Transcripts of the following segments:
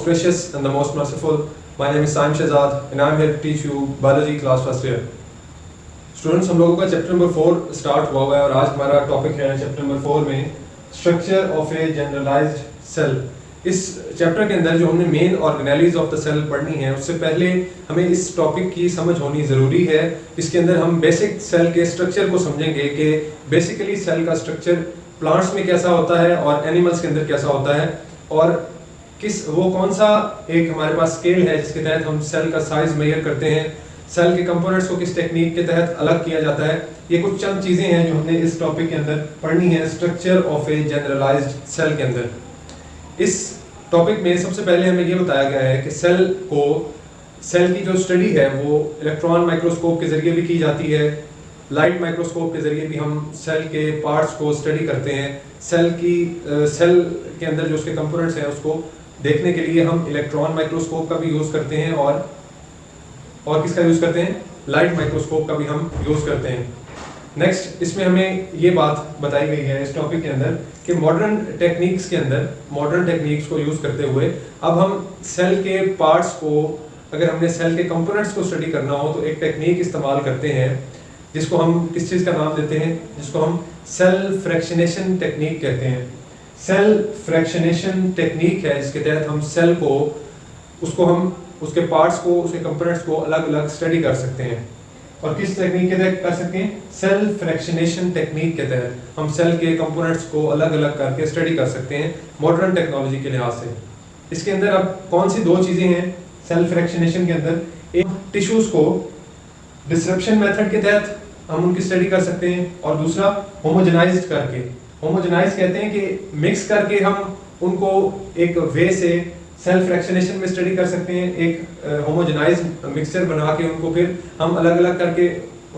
gracious and the most merciful. My name is Saim Shahzad and I am here to teach you biology class first year. Students, हम लोगों का chapter number 4 start हुआ है और आज हमारा topic है चैप्टर नंबर 4 में structure of a generalized cell. इस चैप्टर के अंदर जो हमने main organelles of the cell पढ़नी है उससे पहले हमें इस टॉपिक की समझ होनी ज़रूरी है। इसके अंदर हम बेसिक सेल के स्ट्रक्चर को समझेंगे कि बेसिकली सेल का स्ट्रक्चर प्लांट्स में कैसा होता है और एनिमल्स के अंदर कैसा होता है और वो कौन सा एक हमारे पास स्केल है जिसके तहत हम सेल का साइज मेजर करते हैं, सेल के कंपोनेंट्स को किस टेक्निक के तहत अलग किया जाता है। ये कुछ चंद चीज़ें हैं जो हमने इस टॉपिक के अंदर पढ़नी है structure of a generalized cell के अंदर। इस टॉपिक में सबसे पहले हमें ये बताया गया है कि सेल की जो स्टडी है वो इलेक्ट्रॉन माइक्रोस्कोप के जरिए भी की जाती है, लाइट माइक्रोस्कोप के जरिए भी हम सेल के पार्ट्स को स्टडी करते हैं। सेल के अंदर जो उसके कंपोनेंट्स हैं उसको देखने के लिए हम इलेक्ट्रॉन माइक्रोस्कोप का भी यूज़ करते हैं और किसका यूज़ करते हैं, लाइट माइक्रोस्कोप का भी हम यूज़ करते हैं। नेक्स्ट इसमें हमें ये बात बताई गई है इस टॉपिक के अंदर कि मॉडर्न टेक्निक्स को यूज़ करते हुए अब हम सेल के पार्ट्स को, अगर हमने सेल के कंपोनेंट्स को स्टडी करना हो तो एक टेक्निक इस्तेमाल करते हैं जिसको हम किस चीज़ का नाम देते हैं, जिसको हम सेल फ्रैक्शनेशन टेक्निक कहते हैं। सेल फ्रैक्शनेशन टेक्निक है जिसके तहत हम सेल को उसके पार्ट्स को, उसके कंपोनेंट्स को अलग अलग स्टडी कर सकते हैं। और किस टेक्निक के तहत कर सकते हैं, सेल फ्रैक्शनेशन टेक्निक के तहत हम सेल के कंपोनेंट्स को अलग अलग करके स्टडी कर सकते हैं मॉडर्न टेक्नोलॉजी के लिहाज से। इसके अंदर अब कौन सी दो चीज़ें हैं सेल फ्रैक्शनेशन के अंदर, एक टिश्यूज़ को डिसरप्शन मेथड के तहत हम उनकी स्टडी कर सकते हैं और दूसरा होमोजेनाइज्ड करके, होमोजेनाइज कहते हैं कि मिक्स करके हम उनको एक वे से सेल फ्रैक्शनेशन में स्टडी कर सकते हैं। एक होमोजेनाइज मिक्सचर बना के उनको फिर हम अलग अलग करके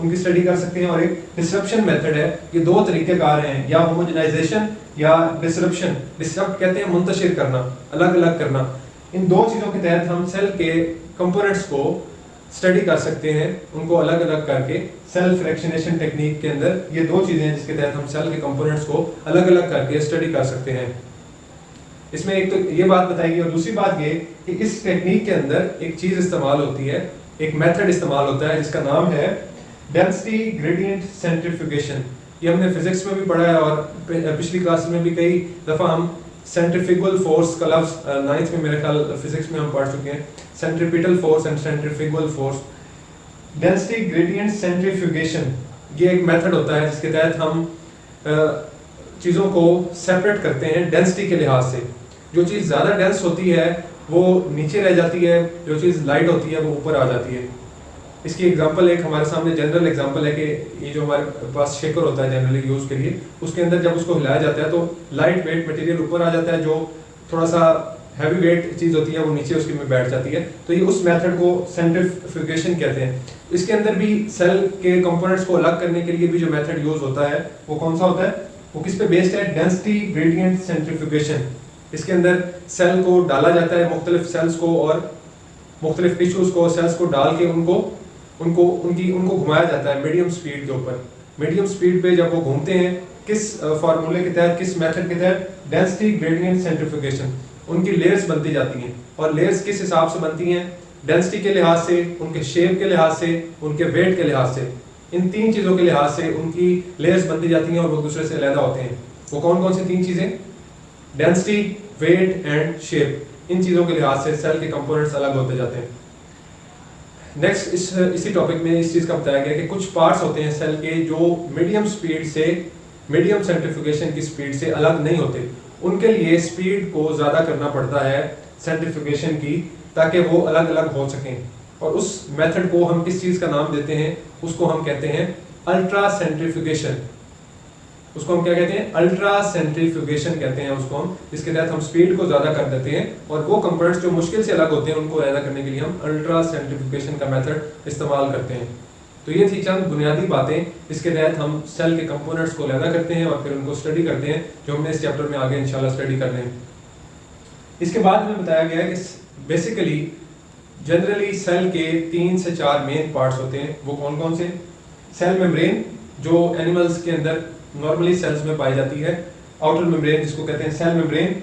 उनकी स्टडी कर सकते हैं। और एक डिसरप्शन मेथड है, ये दो तरीक़ेकार हैं, या होमोजेनाइजेशन या डिसरप्शन। डिसरप्ट कहते हैं मुंतशिर करना, अलग अलग करना। इन दो चीज़ों के तहत हम सेल के कंपोनेंट्स को स्टडी कर सकते हैं, उनको अलग अलग करके सेल फ्रैक्शनेशन टेक्निक के अंदर ये दो चीज़ें हैं जिसके तहत हम सेल के कंपोनेंट्स को अलग अलग करके स्टडी कर सकते हैं। इसमें एक तो ये बात बताई गई और दूसरी बात ये कि इस टेक्निक के अंदर एक चीज़ इस्तेमाल होती है, एक मेथड इस्तेमाल होता है जिसका नाम है डेंसिटी ग्रेडियंट सेंट्रीफ्यूगेशन। ये हमने फिजिक्स में भी पढ़ा है और पिछली क्लास में भी कई दफ़ा हम सेंट्रीफ्यूगल फोर्स का लफ्ज़ 9th में मेरे ख्याल फिजिक्स में हम पढ़ चुके हैं, centripetal force and centrifugal force. Density gradient centrifugation ये एक मेथड होता है जिसके तहत हम चीज़ों को सेपरेट करते हैं डेंसिटी के लिहाज से। जो चीज़ ज़्यादा डेंस होती है वो नीचे रह जाती है, जो चीज़ लाइट होती है वो ऊपर आ जाती है। इसकी एग्जांपल एक हमारे सामने जनरल एग्जांपल है कि ये जो हमारे पास शेकर होता है जनरली यूज़ के लिए, उसके अंदर जब उसको हिलाया जाता है तो लाइट वेट मटेरियल ऊपर आ जाता है, जो थोड़ा सा हैवी वेट चीज़ होती है वो नीचे उसके में बैठ जाती है। तो ये उस मेथड को सेंट्रीफ्यूगेशन कहते हैं। इसके अंदर भी सेल के कंपोनेंट्स को अलग करने के लिए भी जो मेथड यूज़ होता है वो कौन सा होता है, वो किस पे बेस्ड है, डेंसिटी ग्रेडियंट सेंट्रीफ्यूगेशन। इसके अंदर सेल को डाला जाता है, मुख्तलिफ सेल्स को और मुख्तलिफ टिश्यूज़ को, सेल्स को डाल के उनको घुमाया जाता है मीडियम स्पीड के ऊपर। मीडियम स्पीड पे जब वो घूमते हैं, किस फार्मूले के तहत, किस मेथड के तहत, डेंसिटी ग्रेडियंट सेंट्रीफ्यूगेशन, उनकी लेयर्स बनती जाती हैं। और लेयर्स किस हिसाब से बनती हैं, डेंसिटी के लिहाज से, उनके शेप के लिहाज से, उनके वेट के लिहाज से। इन तीन चीज़ों के लिहाज से उनकी लेयर्स बनती जाती हैं और वो दूसरे से अलग होते हैं। वो कौन कौन सी तीन चीज़ें, डेंसिटी, वेट एंड शेप। इन चीज़ों के लिहाज से सेल के कंपोनेंट्स अलग होते जाते हैं। नेक्स्ट इसी टॉपिक में इस चीज़ का बताया गया कि कुछ पार्ट्स होते हैं सेल के जो मीडियम स्पीड से, मीडियम सेंट्रीफ्यूगेशन की स्पीड से अलग नहीं होते। उनके लिए स्पीड को ज़्यादा करना पड़ता है सेंट्रीफ्यूगेशन की, ताकि वो अलग अलग हो सकें। और उस मेथड को हम किस चीज़ का नाम देते हैं, उसको हम कहते हैं अल्ट्रा सेंट्रीफ्यूगेशन। उसको हम क्या कहते हैं, अल्ट्रा सेंट्रीफ्यूगेशन कहते हैं उसको हम, जिसके तहत हम स्पीड को ज़्यादा कर देते हैं और वो कंपोनेंट्स जो मुश्किल से अलग होते हैं उनको अलग करने के लिए हम अल्ट्रा सेंट्रीफ्यूगेशन का मेथड इस्तेमाल करते हैं। तो ये थी चंद बुनियादी बातें जिसके तहत हम सेल के कंपोनेंट्स को अलग करते हैं और फिर उनको स्टडी करते हैं, जो हमने इस चैप्टर में आगे इंशाल्लाह स्टडी कर रहे हैं। इसके बाद हमें बताया गया है कि बेसिकली जनरली सेल के 3 से 4 मेन पार्ट्स होते हैं। वो कौन कौन से, सेल मेम्ब्रेन जो एनिमल्स के अंदर नॉर्मली सेल्स में पाई जाती है, आउटर मेम्ब्रेन जिसको कहते हैं सेल मेम्ब्रेन।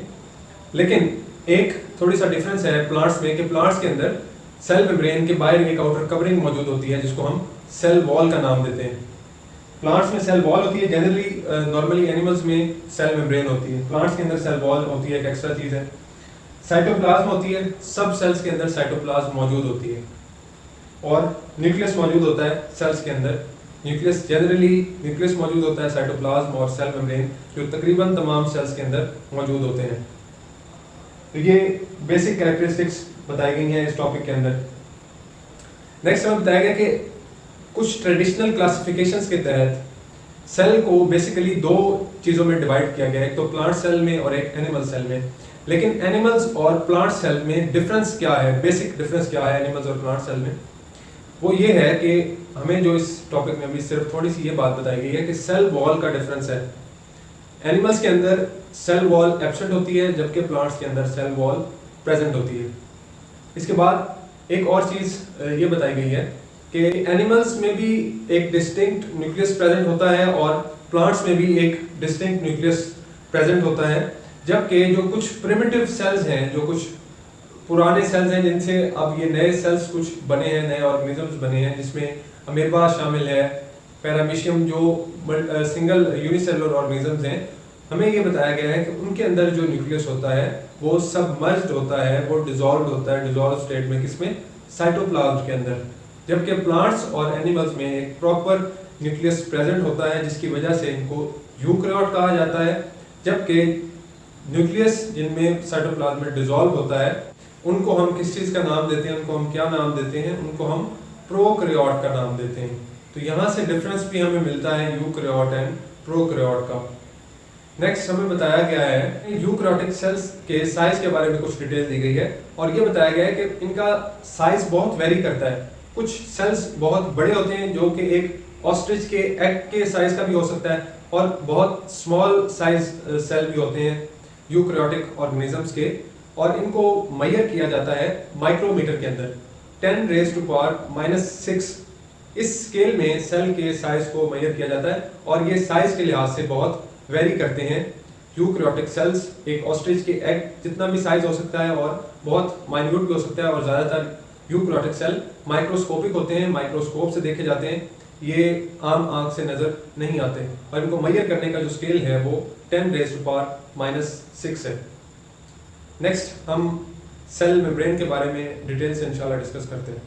लेकिन एक थोड़ी सा डिफरेंस है प्लांट्स में कि प्लांट्स के अंदर सेल मेम्ब्रेन के बाहर एक आउटर कवरिंग मौजूद होती है जिसको हम सेल वॉल का नाम देते हैं। प्लांट्स में सेल वॉल होती है, जनरली नॉर्मली एनिमल्स में सेल मेम्ब्रेन होती है, प्लांट्स के अंदर सेल वॉल होती है, एक एक्स्ट्रा चीज़ है। साइटोप्लाज्म होती है, सब सेल्स के अंदर साइटोप्लाज्म मौजूद होती है और न्यूक्लियस मौजूद होता है सेल्स के अंदर। न्यूक्लियस जनरली न्यूक्लियस मौजूद होता है, साइटोप्लाज्म और सेल मेम्ब्रेन जो तकरीबन तमाम सेल्स के अंदर मौजूद होते हैं। तो ये बेसिक कैरेक्टरिस्टिक्स बताई गई हैं इस टॉपिक के अंदर। नेक्स्ट हमें बताया गया कि कुछ ट्रेडिशनल क्लासिफिकेशंस के तहत सेल को बेसिकली दो चीज़ों में डिवाइड किया गया है, एक तो प्लांट सेल में और एक एनिमल सेल में। लेकिन एनिमल्स और प्लांट सेल में डिफरेंस क्या है, बेसिक डिफरेंस क्या है एनिमल्स और प्लांट सेल में? वो ये है कि हमें जो इस टॉपिक में भी सिर्फ थोड़ी सी ये बात बताई गई है कि सेल वॉल का डिफरेंस है। एनिमल्स के अंदर सेल वॉल एब्सेंट होती है जबकि प्लांट्स के अंदर सेल वॉल प्रेजेंट होती है। इसके बाद एक और चीज़ ये बताई गई है कि एनिमल्स में भी एक डिस्टिंक्ट न्यूक्लियस प्रेजेंट होता है और प्लांट्स में भी एक डिस्टिंक्ट न्यूक्लियस प्रेजेंट होता है, जबकि जो कुछ प्रिमिटिव सेल्स हैं, जो कुछ पुराने सेल्स हैं जिनसे अब ये नए सेल्स कुछ बने हैं, नए ऑर्गेनिजम्स बने हैं जिसमें अमीबा शामिल है, पैरामीशियम जो सिंगल यूनिसेलुलर ऑर्गेनिजम्स हैं, हमें ये बताया गया है कि उनके अंदर जो न्यूक्लियस होता है वो सबमर्ज्ड होता है, वो डिजॉल्व होता है, डिजॉल्व स्टेट में, किसमें? साइटोप्लाज्म के अंदर। जबकि प्लांट्स और एनिमल्स में एक प्रॉपर न्यूक्लियस प्रेजेंट होता है जिसकी वजह से इनको यूकैरियोट कहा जाता है, जबकि न्यूक्लियस जिनमें साइटोप्लाज्म में डिजॉल्व होता है उनको हम किस चीज़ का नाम देते हैं, उनको हम क्या नाम देते हैं? उनको हम प्रोकैरियोट का नाम देते हैं। तो यहाँ से डिफरेंस भी हमें मिलता है यूकैरियोट एंड प्रोकैरियोट का। नेक्स्ट हमें बताया गया है यूकैरियोटिक सेल्स के साइज के बारे में कुछ डिटेल दी गई है और ये बताया गया है कि इनका साइज बहुत वेरी करता है। कुछ सेल्स बहुत बड़े होते हैं जो कि एक ऑस्ट्रिच के एग के साइज का भी हो सकता है और बहुत स्मॉल साइज सेल भी होते हैं यूकैरियोटिक ऑर्गेनिजम्स के, और इनको मेजर किया जाता है माइक्रोमीटर के अंदर 10⁻⁻⁶ इस स्केल में सेल के साइज को मेजर किया जाता है और ये साइज के लिहाज से बहुत वेरी करते हैं। यूकैरियोटिक सेल्स एक ऑस्ट्रिच के एग जितना भी साइज हो सकता है और बहुत माइन्यूट भी हो सकता है, और ज़्यादातर यूकैरियोटिक सेल माइक्रोस्कोपिक होते हैं, माइक्रोस्कोप से देखे जाते हैं, ये आम आंख से नज़र नहीं आते और इनको मेजर करने का जो स्केल है वो 10⁻⁻⁶ है। नेक्स्ट हम सेल मेम्ब्रेन के बारे में डिटेल से इंशाल्लाह डिस्कस करते हैं।